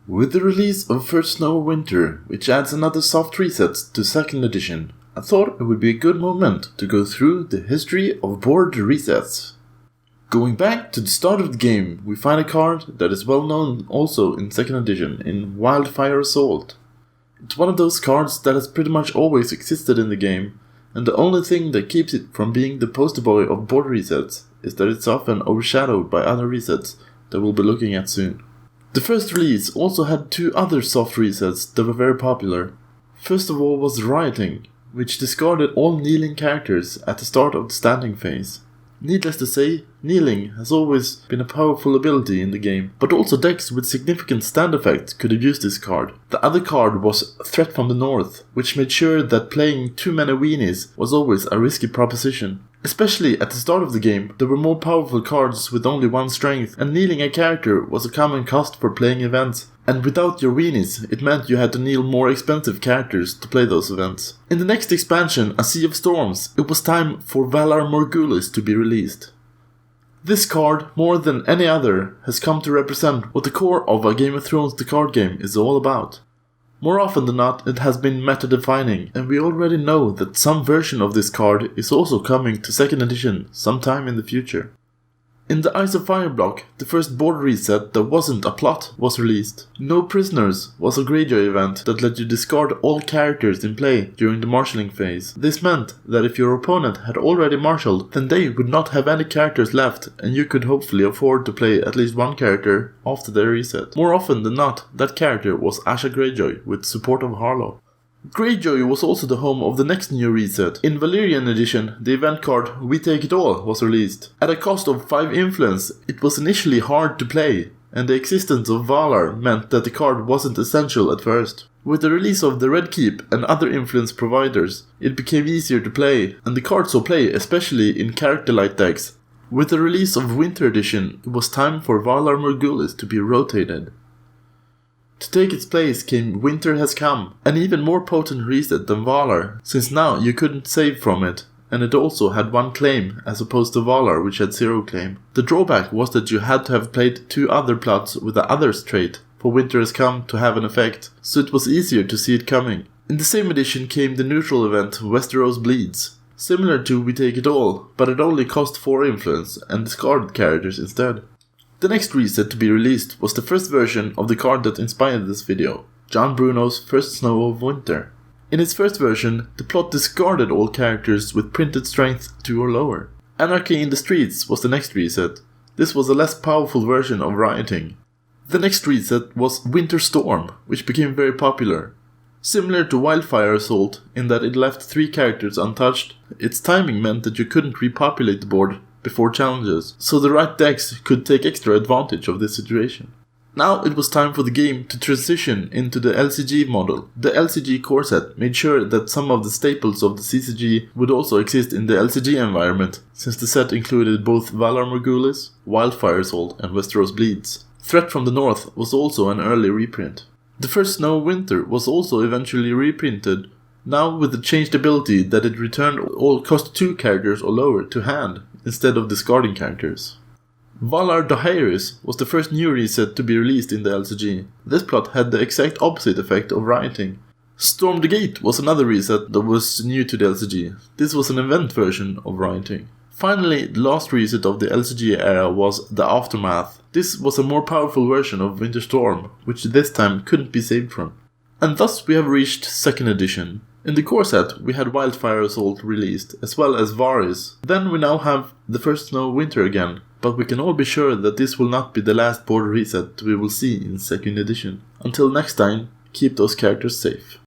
With the release of First Snow of Winter, which adds another soft reset to 2nd edition, I thought it would be a good moment to go through the history of board resets. Going back to the start of the game, we find a card that is well known also in 2nd edition in Wildfire Assault. It's one of those cards that has pretty much always existed in the game, and the only thing that keeps it from being the poster boy of board resets is that it's often overshadowed by other resets that we'll be looking at soon. The first release also had two other soft resets that were very popular. First of all was Rioting, which discarded all kneeling characters at the start of the standing phase. Needless to say, kneeling has always been a powerful ability in the game, but also decks with significant stand effects could have used this card. The other card was Threat from the North, which made sure that playing too many weenies was always a risky proposition. Especially at the start of the game, there were more powerful cards with only one strength, and kneeling a character was a common cost for playing events. And without your weenies, it meant you had to kneel more expensive characters to play those events. In the next expansion, A Sea of Storms, it was time for Valar Morghulis to be released. This card, more than any other, has come to represent what the core of a Game of Thrones the card game is all about. More often than not, it has been meta-defining, and we already know that some version of this card is also coming to 2nd edition sometime in the future. In the Ice of Fire block, the first board reset that wasn't a plot was released. No Prisoners was a Greyjoy event that let you discard all characters in play during the marshalling phase. This meant that if your opponent had already marshaled, then they would not have any characters left, and you could hopefully afford to play at least one character after their reset. More often than not, that character was Asha Greyjoy with support of Harlow. Greyjoy was also the home of the next new reset. In Valyrian edition, the event card We Take It All was released. At a cost of 5 influence, it was initially hard to play, and the existence of Valar meant that the card wasn't essential at first. With the release of the Red Keep and other influence providers, it became easier to play, and the card saw play especially in character light decks. With the release of Winter edition, it was time for Valar Morghulis to be rotated. To take its place came Winter Has Come, an even more potent reset than Valar, since now you couldn't save from it, and it also had one claim as opposed to Valar, which had 0 claim. The drawback was that you had to have played 2 other plots with the Others trait for Winter Has Come to have an effect, so it was easier to see it coming. In the same edition came the neutral event Westeros Bleeds, similar to We Take It All, but it only cost 4 influence and discarded characters instead. The next reset to be released was the first version of the card that inspired this video, John Bruno's First Snow of Winter. In its first version, the plot discarded all characters with printed strength 2 or lower. Anarchy in the Streets was the next reset. This was a less powerful version of Rioting. The next reset was Winter Storm, which became very popular. Similar to Wildfire Assault in that it left 3 characters untouched, its timing meant that you couldn't repopulate the board before challenges, so the right decks could take extra advantage of this situation. Now it was time for the game to transition into the LCG model. The LCG core set made sure that some of the staples of the CCG would also exist in the LCG environment, since the set included both Valar Morghulis, Wildfire Assault and Westeros Bleeds. Threat from the North was also an early reprint. The First Snow of Winter was also eventually reprinted, now with the changed ability that it returned all cost 2 characters or lower to hand, instead of discarding characters. Valar Dohaeris was the first new reset to be released in the LCG. This plot had the exact opposite effect of Rioting. Storm the Gate was another reset that was new to the LCG. This was an event version of Rioting. Finally, the last reset of the LCG era was the Aftermath. This was a more powerful version of Winter Storm, which this time couldn't be saved from. And thus we have reached 2nd edition. In the core set, we had Wildfire Assault released, as well as Varys. Then we now have the First Snow of Winter again, but we can all be sure that this will not be the last board reset we will see in 2nd edition. Until next time, keep those characters safe.